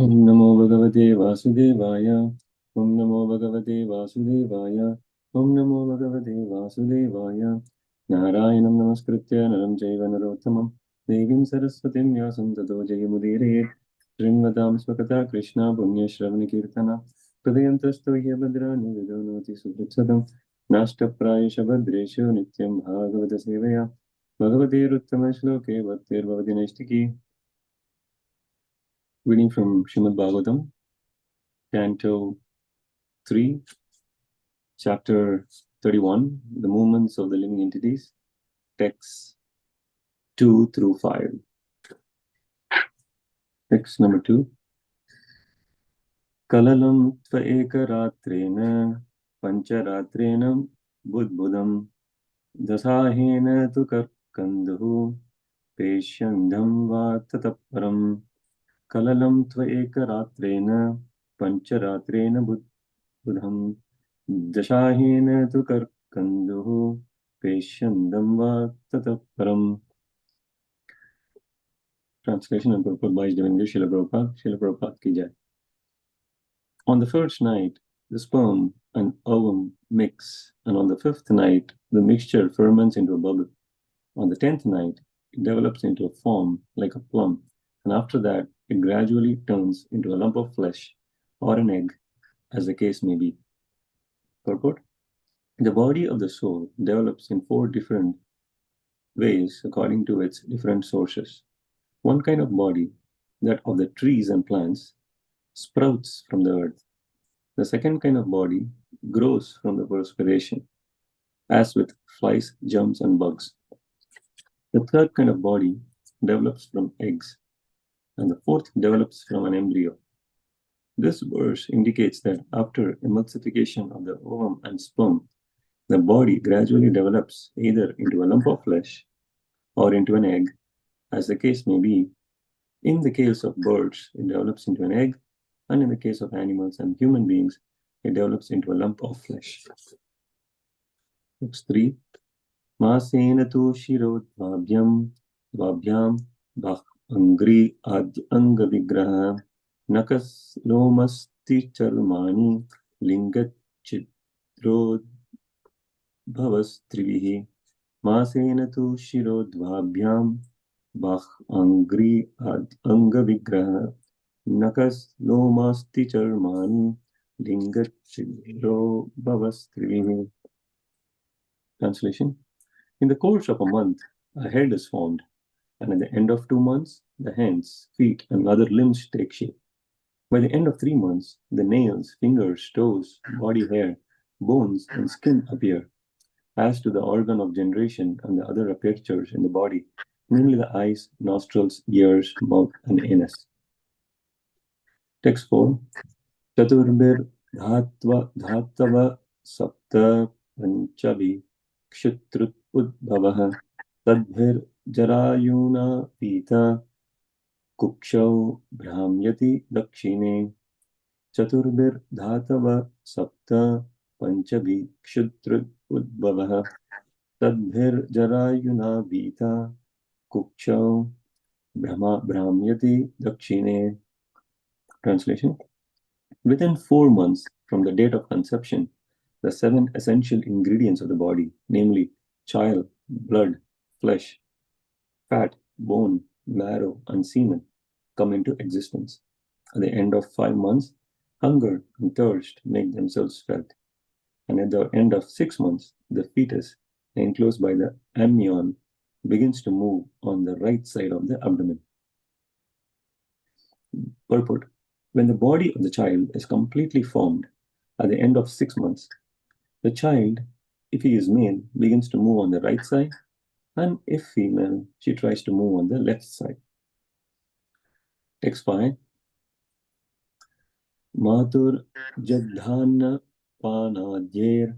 Om Namo Bhagavate Vasudevaya. Om Namo Bhagavate Vasudevaya. Om Namo Bhagavate Vasudevaya. Narayanam Namaskritya Naram Jaiva Narottamam Devim Saraswatim Vyasam Tato Jayamudire Srimvatam Swakata Krishna Punya Shravani Kirtana Pradeyantasto Yabhadrani Vidonoti Subrutsadam Nashta Prayesha Bhadreshu Nityam Bhagavata Sevaya Bhagavate Ruttama Shloke Bhaktir Bhavadinashtiki. Reading from Srimad Bhagavatam, Canto 3, Chapter 31, The Movements of the Living Entities, Texts 2 through 5. Text number 2. Kalalam tva ekaratrena pancharatrena budbudam dasahena tu karkanduhu peshandam va tataparam. Kalalam tva ekaratrena pancharatrena budbudam dasahena tu karkanduhu peshandam va tataparam. Translation and purport by His Divine Srila Prabhupada. Srila Prabhupada ki jai. On the first night, the sperm and ovum mix, and on the fifth night, the mixture ferments into a bubble. On the 10th night, it develops into a form like a plum, and after that, it gradually turns into a lump of flesh or an egg, as the case may be. Purport: the body of the soul develops in 4 different ways according to its different sources. One kind of body, that of the trees and plants, sprouts from the earth. The second kind of body grows from the perspiration, as with flies, germs, and bugs. The third kind of body develops from eggs, and the fourth develops from an embryo. This verse indicates that after emulsification of the ovum and sperm, the body gradually develops either into a lump of flesh or into an egg, as the case may be. In the case of birds, it develops into an egg, and in the case of animals and human beings, it develops into a lump of flesh. Text 3. Masena tu shiro dvabhyam bhak angri adya anga vigraha nakas lomasti charmani lingat chitro bhavastrivihi. Masena tu shiro dvabhyam bhak angri adya anga vigraha nakas lomasti charmani lingat chitro bhavastrivihi. Translation. In the course of a month, a head is formed, and at the end of 2 months, the hands, feet, and other limbs take shape. By the end of 3 months, the nails, fingers, toes, body hair, bones, and skin appear. As to the organ of generation and the other apertures in the body, namely the eyes, nostrils, ears, mouth, and anus. Text 4. Chaturbir dhatava sapta panchavi kshitrut udbhavaha tadbhir jarayuna pita kukshau bhramyati dakshine. Chaturbir dhatava sapta panchavi kshitrut udbhavaha tadbhir jarayuna pita kukshau bhramyati dakshine. Translation. Within 4 months from the date of conception, the 7 essential ingredients of the body, namely chyle, blood, flesh, fat, bone, marrow, and semen, come into existence. At the end of 5 months, hunger and thirst make themselves felt. And at the end of 6 months, the fetus, enclosed by the amnion, begins to move on the right side of the abdomen. Purport. When the body of the child is completely formed at the end of 6 months, the child, if he is male, begins to move on the right side, and if female, she tries to move on the left side. Text 5. Matur jadhana panadyer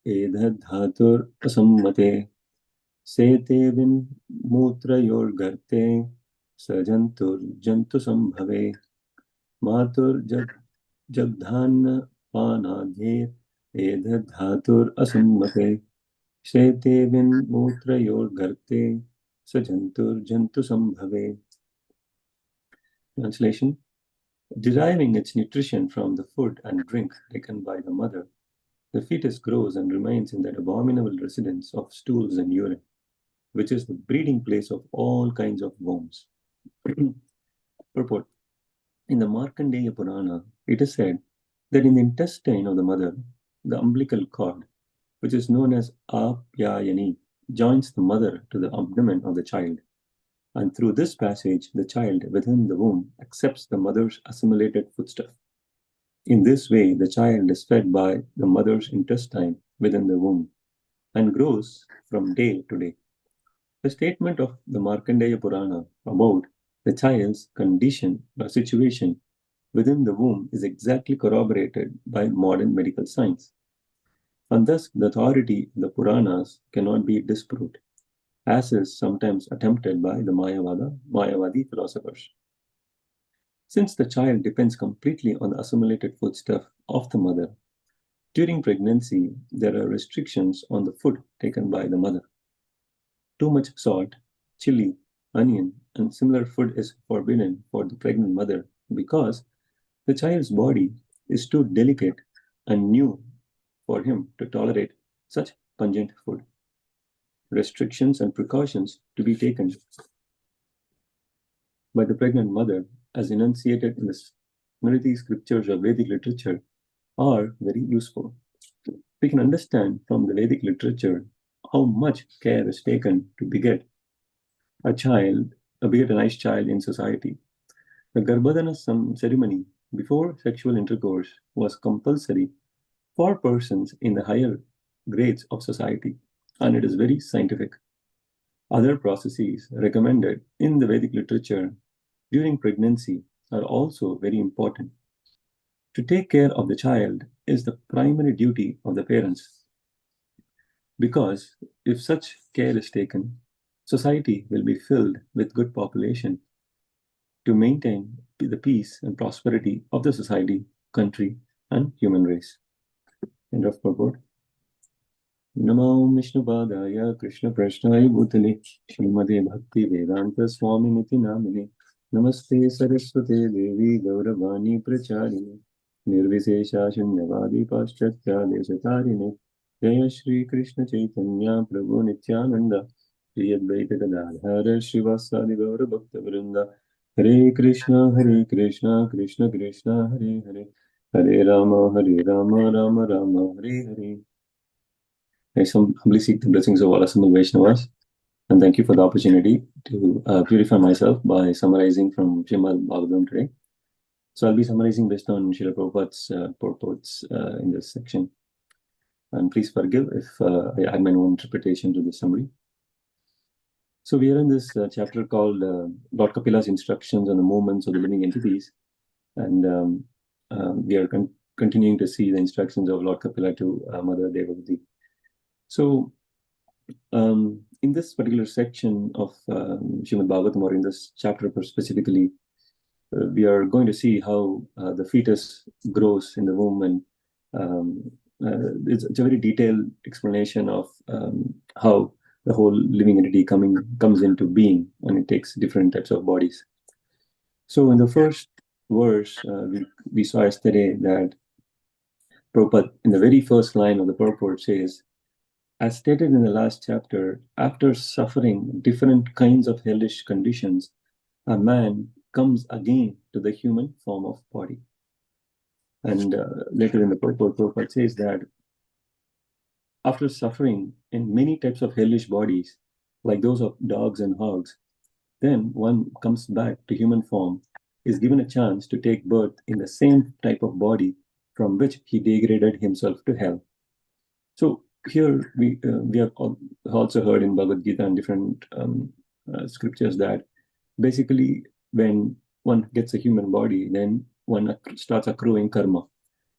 edhadhatur asammate sete vin mutrayor garte sajantur jantu sambhave. Matur jadhana panadyer edhadhatur asammate sete vin mutrayor garte sajantur jantu sambhave. Translation. Deriving its nutrition from the food and drink taken by the mother, the fetus grows and remains in that abominable residence of stools and urine, which is the breeding place of all kinds of worms. Purport. In the Markandeya Purana, it is said that in the intestine of the mother, the umbilical cord, which is known as Apyayani, joins the mother to the abdomen of the child. And through this passage, the child within the womb accepts the mother's assimilated foodstuff. In this way, the child is fed by the mother's intestine within the womb and grows from day to day. The statement of the Markandeya Purana about the child's condition or situation within the womb is exactly corroborated by modern medical science. And thus, the authority of the Puranas cannot be disproved, as is sometimes attempted by the Mayavadi philosophers. Since the child depends completely on the assimilated foodstuff of the mother, during pregnancy, there are restrictions on the food taken by the mother. Too much salt, chili, onion, and similar food is forbidden for the pregnant mother because the child's body is too delicate and new for him to tolerate such pungent food. Restrictions and precautions to be taken by the pregnant mother, as enunciated in the Smriti scriptures of Vedic literature, are very useful. We can understand from the Vedic literature how much care is taken to beget a nice child in society. The Garbhadana ceremony before sexual intercourse was compulsory for persons in the higher grades of society, and it is very scientific. Other processes recommended in the Vedic literature during pregnancy are also very important. To take care of the child is the primary duty of the parents, because if such care is taken, society will be filled with good population to maintain the peace and prosperity of the society, country, and human race. End of purport. Namo Vishnupadaya Krishna Prashnaya Bhutale Srimade Bhakti Vedanta Swami Niti Namine Namaste Saraswate Devi Gauravani Pracharini Nirvisesha Shunyavadi Paschatya Deshatarine Jaya Shri Krishna Chaitanya Prabhu Nityananda Shri Advaita Gadadhara Srivasadi Gaura Bhakta Vrinda Hare Krishna Krishna Krishna Hare Hare Hare Rama Rama Rama Hare Hare. I humbly seek the blessings of all assembled Vaishnavas, and thank you for the opportunity to purify myself by summarizing from Srimad Bhagavatam today. So I'll be summarizing based on Srila Prabhupada's purports in this section. And please forgive if I add my own interpretation to the summary. So we are in this chapter called Lord Kapila's instructions on the movements of the living entities, and we are continuing to see the instructions of Lord Kapila to Mother Devavati. So, in this particular section of Srimad Bhagavatam, or in this chapter specifically, we are going to see how the fetus grows in the womb, and it's a very detailed explanation of how the whole living entity comes into being, and it takes different types of bodies. So, in the first verse, we saw yesterday that Prabhupada, in the very first line of the purport, says, as stated in the last chapter, after suffering different kinds of hellish conditions, a man comes again to the human form of body. And later in the purport, Prabhupada says that after suffering in many types of hellish bodies, like those of dogs and hogs, then one comes back to human form, is given a chance to take birth in the same type of body from which he degraded himself to hell. So here we have also heard in Bhagavad Gita and different scriptures that basically when one gets a human body, then one starts accruing karma.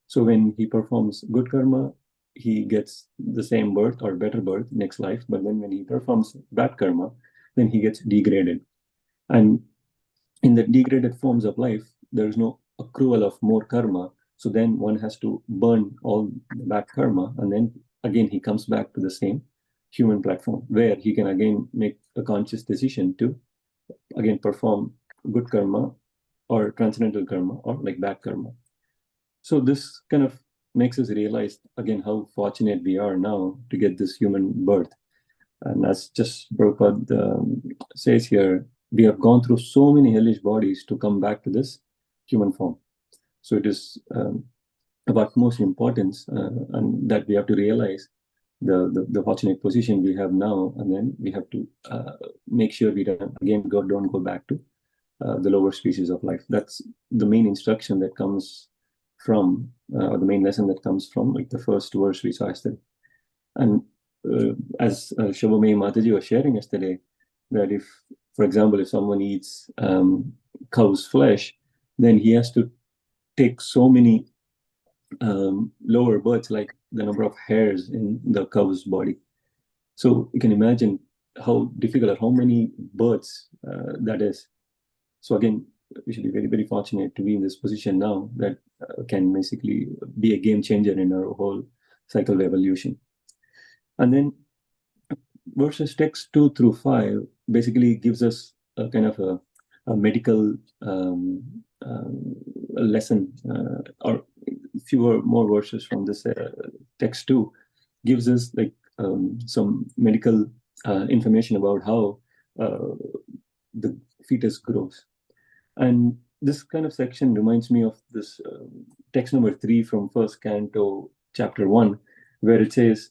So when he performs good karma, he gets the same birth or better birth next life. But then when he performs bad karma, then he gets degraded. And in the degraded forms of life, there is no accrual of more karma. So then one has to burn all the bad karma, and then again he comes back to the same human platform where he can again make a conscious decision to again perform good karma or transcendental karma, or like bad karma. So this kind of makes us realize again how fortunate we are now to get this human birth. And as just Prabhupada says here, we have gone through so many hellish bodies to come back to this human form. So it is of utmost importance, and that we have to realize the fortunate position we have now, and then we have to make sure we don't go back to the lower species of life. That's the main instruction that comes from, or the main lesson that comes from, like the first verse we saw yesterday. And as Shabamay Mataji was sharing yesterday, that if, for example, if someone eats cow's flesh, then he has to take so many lower births, like the number of hairs in the cow's body. So you can imagine how difficult or how many births that is. So again, we should be very, very fortunate to be in this position now that can basically be a game changer in our whole cycle of evolution. And then verses text 2 through 5 basically gives us a kind of a medical lesson, or fewer more verses from this text 2 gives us like some medical information about how the fetus grows. And this kind of section reminds me of this text number 3 from first canto, chapter 1, where it says,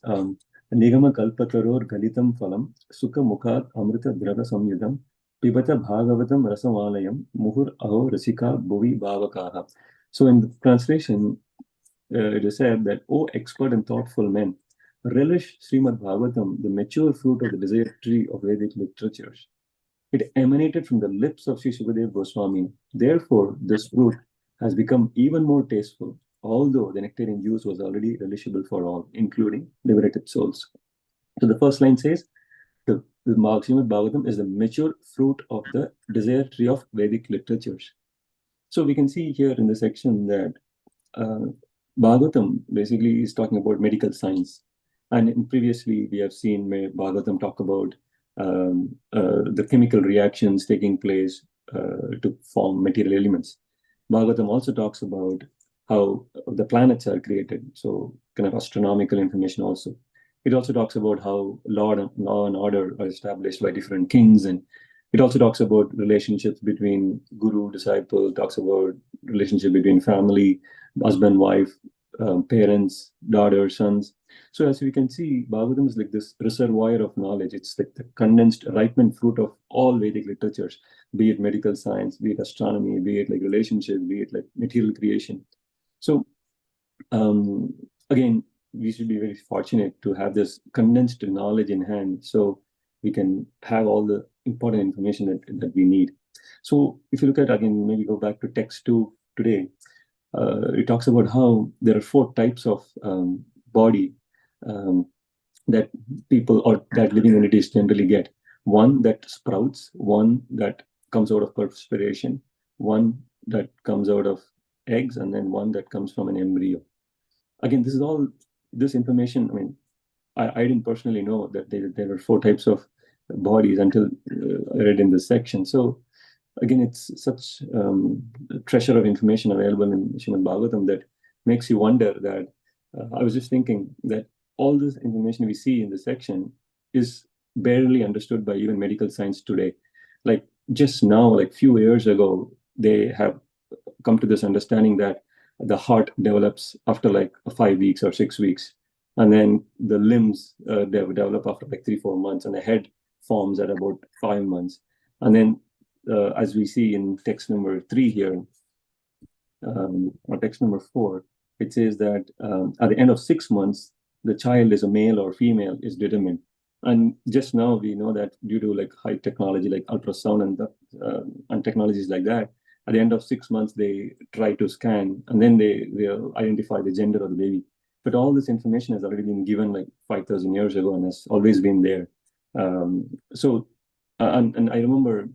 Nigama kalpataror galitam phalam sukha mukhat amrita drava samyudam pibata bhagavatam rasamalayam muhur aho rasika bhuvi bhavakaha. So in the translation, it is said that, O expert and thoughtful men, relish Srimad Bhagavatam, the mature fruit of the desired tree of Vedic literatures. It emanated from the lips of Sri Sukadeva Goswami. Therefore, this fruit has become even more tasteful, although the nectarian juice was already relishable for all, including liberated souls. So the first line says, the Srimad Bhagavatam is the mature fruit of the desired tree of Vedic literatures. So we can see here in the section that Bhagavatam basically is talking about medical science. And previously we have seen Bhagavatam talk about the chemical reactions taking place to form material elements. Bhagavatam also talks about how the planets are created, so kind of astronomical information also. It also talks about how law and order are established by different kings, and it also talks about relationships between guru, disciple, talks about relationship between family, husband, wife, parents, daughter, sons. So as we can see, Bhagavatam is like this reservoir of knowledge. It's like the condensed ripened fruit of all Vedic literatures, be it medical science, be it astronomy, be it like relationship, be it like material creation. So again, we should be very fortunate to have this condensed knowledge in hand, so we can have all the important information that we need. So if you look at, again, maybe go back to text 2 today, it talks about how there are 4 types of body that people or that living entities generally get. One that sprouts, one that comes out of perspiration, one that comes out of eggs, and then one that comes from an embryo. Again, this is all this information. I mean, I didn't personally know that there were 4 types of bodies until I read in this section. So again, it's such a treasure of information available in Srimad Bhagavatam that makes you wonder that I was just thinking that all this information we see in this section is barely understood by even medical science today. Like just now, like few years ago, they have come to this understanding that the heart develops after like 5 weeks or 6 weeks, and then the limbs develop after like 3-4 months, and the head forms at about 5 months. And then as we see in text number 3 here, or text number 4, it says that at the end of 6 months, the child is a male or female is determined. And just now we know that due to like high technology like ultrasound and technologies like that, at the end of 6 months they try to scan, and then they identify the gender of the baby. But all this information has already been given like 5,000 years ago and has always been there. And I remember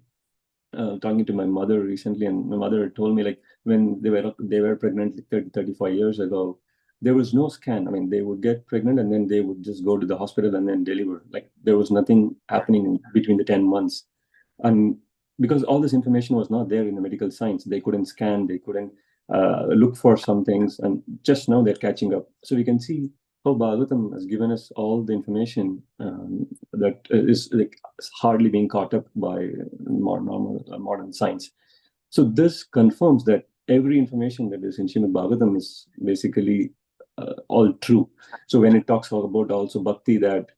talking to my mother recently, and my mother told me like when they were pregnant like 30, 35 years ago, there was no scan. I mean, they would get pregnant and then they would just go to the hospital and then deliver. Like there was nothing happening in between the 10 months. And because all this information was not there in the medical science. They couldn't scan, they couldn't look for some things, and just now they're catching up. So we can see how Bhagavatam has given us all the information that is like hardly being caught up by modern science. So this confirms that every information that is in Srimad Bhagavatam is basically all true. So when it talks about also bhakti, that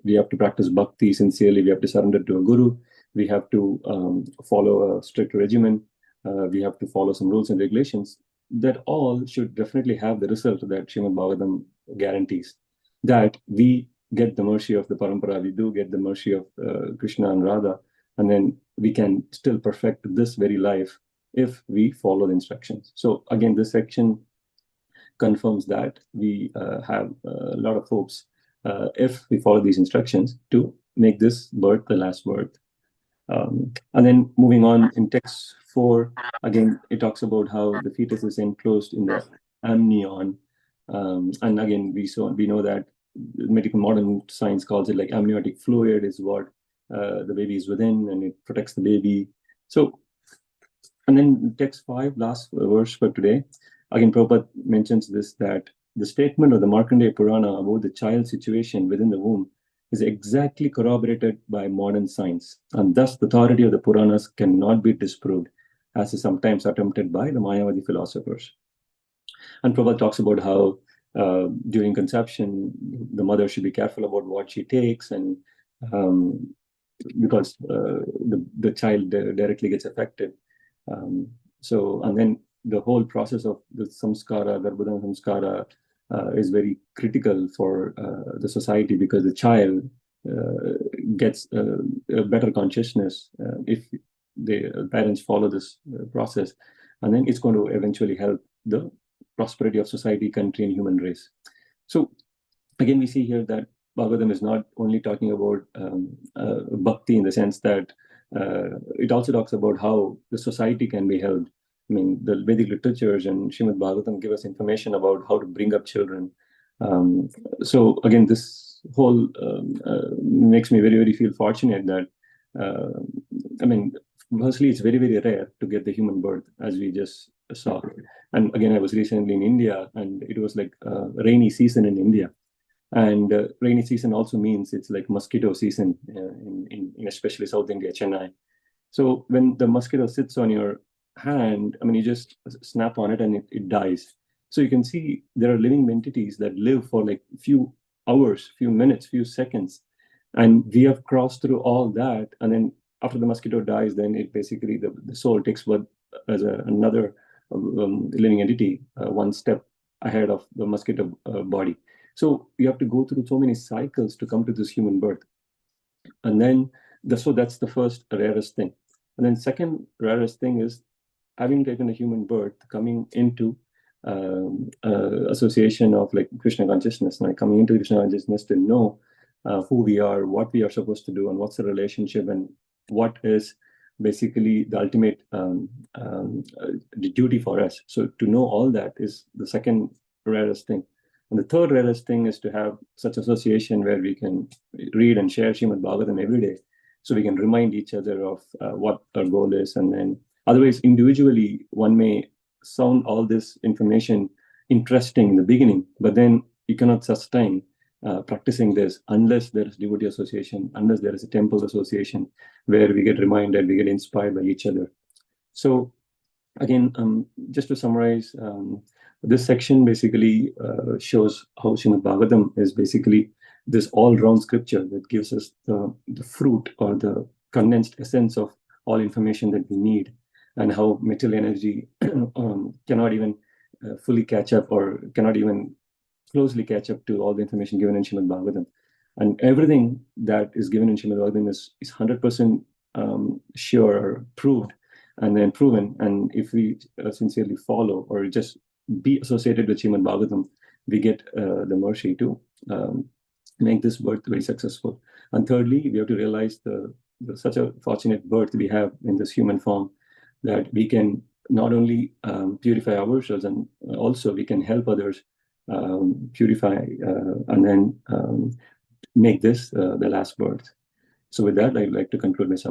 we have to practice bhakti sincerely, we have to surrender to a guru, we have to follow a strict regimen, we have to follow some rules and regulations, that all should definitely have the result that Srimad Bhagavatam guarantees, that we get the mercy of the parampara, we do get the mercy of Krishna and Radha, and then we can still perfect this very life if we follow the instructions. So again, this section confirms that we have a lot of hopes if we follow these instructions to make this birth the last birth. And then moving on in text 4, again, it talks about how the fetus is enclosed in the amnion. And again, we know that medical modern science calls it like amniotic fluid is what the baby is within, and it protects the baby. So, and then text 5, last verse for today, again, Prabhupada mentions this, that the statement of the Markandeya Purana about the child's situation within the womb is exactly corroborated by modern science, and thus the authority of the Puranas cannot be disproved, as is sometimes attempted by the Mayavadi philosophers. And Prabhupada talks about how during conception, the mother should be careful about what she takes, and because the child directly gets affected. So, and then the whole process of the samskara, Garbhodana samskara, is very critical for the society, because the child gets a better consciousness if the parents follow this process, and then it's going to eventually help the prosperity of society, country, and human race. So again, we see here that Bhagavatam is not only talking about bhakti in the sense that it also talks about how the society can be helped. I mean, the Vedic literatures and Srimad Bhagavatam give us information about how to bring up children. So again, this whole makes me very, very feel fortunate that, I mean, firstly, it's very, very rare to get the human birth, as we just saw. And again, I was recently in India, and it was like rainy season in India. And rainy season also means it's like mosquito season in especially South India, Chennai. So when the mosquito sits on your hand, I mean, you just snap on it and it dies. So you can see there are living entities that live for like few hours, few minutes, few seconds. And we have crossed through all that. And then after the mosquito dies, then it basically, the soul takes birth as another living entity, one step ahead of the mosquito body. So you have to go through so many cycles to come to this human birth. And then, so that's the first rarest thing. And then second rarest thing is having taken a human birth, coming into association of like Krishna consciousness, like coming into Krishna consciousness to know who we are, what we are supposed to do, and what's the relationship, and what is basically the ultimate duty for us. So to know all that is the second rarest thing. And the third rarest thing is to have such association where we can read and share Srimad Bhagavatam every day, so we can remind each other of what our goal is. And then otherwise, individually, one may sound all this information interesting in the beginning, but then you cannot sustain practicing this unless there is devotee association, unless there is a temple association where we get reminded, we get inspired by each other. So again, just to summarize, this section basically shows how Srimad Bhagavatam is basically this all-round scripture that gives us the fruit or the condensed essence of all information that we need, and how material energy cannot even fully catch up, or cannot even closely catch up to all the information given in Srimad Bhagavatam. And everything that is given in Srimad Bhagavatam is 100% sure or proved, and then proven. And if we sincerely follow or just be associated with Srimad Bhagavatam, we get the mercy to make this birth very successful. And thirdly, we have to realize such a fortunate birth we have in this human form, that we can not only purify ourselves, and also we can help others purify and then make this the last birth. So with that, I'd like to conclude my summary.